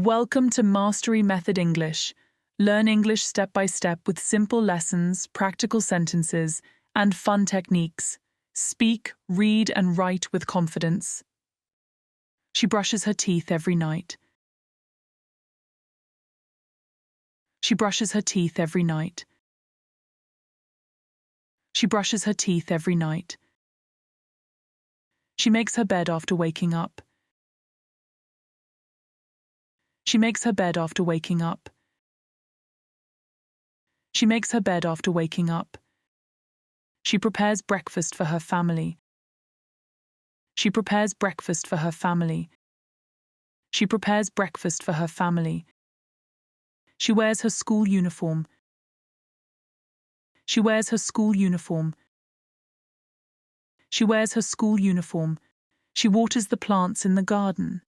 Welcome to Mastery Method English. Learn English step by step with simple lessons, practical sentences, and fun techniques. Speak, read, and write with confidence. She brushes her teeth every night. She brushes her teeth every night. She brushes her teeth every night. She makes her bed after waking up. She makes her bed after waking up. She makes her bed after waking up. She prepares breakfast for her family. She prepares breakfast for her family. She prepares breakfast for her family. She wears her school uniform. She wears her school uniform. She wears her school uniform. She waters the plants in the garden.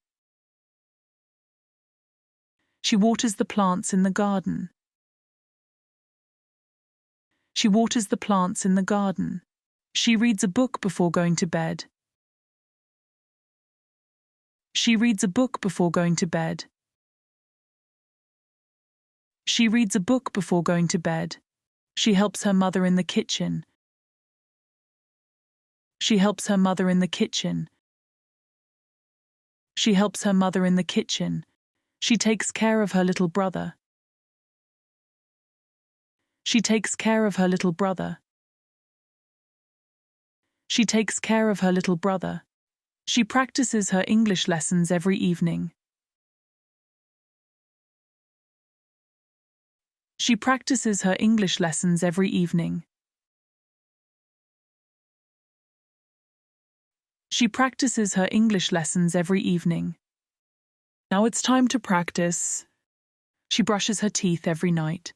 She waters the plants in the garden. She waters the plants in the garden. She reads a book before going to bed. She reads a book before going to bed. She reads a book before going to bed. She helps her mother in the kitchen. She helps her mother in the kitchen. She helps her mother in the kitchen. She takes care of her little brother. She takes care of her little brother. She takes care of her little brother. She practices her English lessons every evening. She practices her English lessons every evening. She practices her English lessons every evening. Now it's time to practice. She brushes her teeth every night.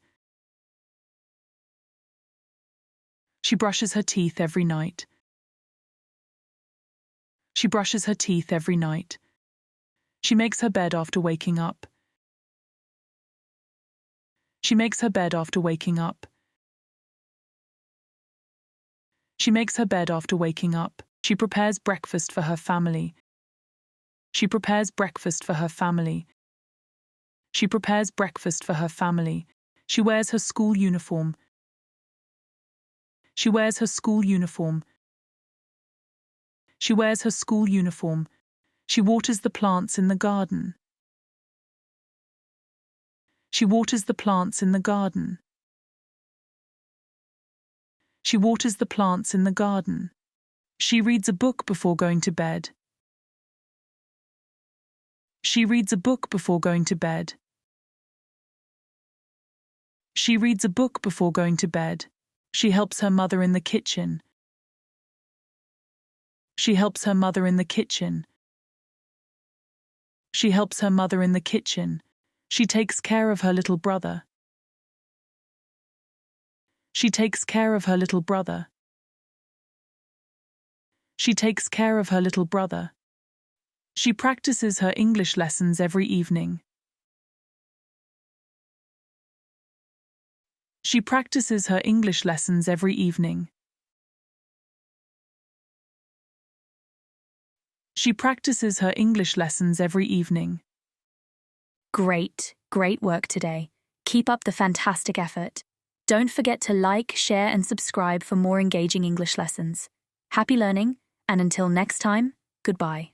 She brushes her teeth every night. She brushes her teeth every night. She makes her bed after waking up. She makes her bed after waking up. She makes her bed after waking up. She prepares breakfast for her family. She prepares breakfast for her family. She prepares breakfast for her family. She wears her school uniform. She wears her school uniform. She wears her school uniform. She waters the plants in the garden. She waters the plants in the garden. She waters the plants in the garden. She reads a book before going to bed. She reads a book before going to bed. She reads a book before going to bed. She helps her mother in the kitchen. She helps her mother in the kitchen. She helps her mother in the kitchen. She takes care of her little brother. She takes care of her little brother. She takes care of her little brother. She practices her English lessons every evening. She practices her English lessons every evening. She practices her English lessons every evening. Great work today. Keep up the fantastic effort. Don't forget to like, share, and subscribe for more engaging English lessons. Happy learning, and until next time, goodbye.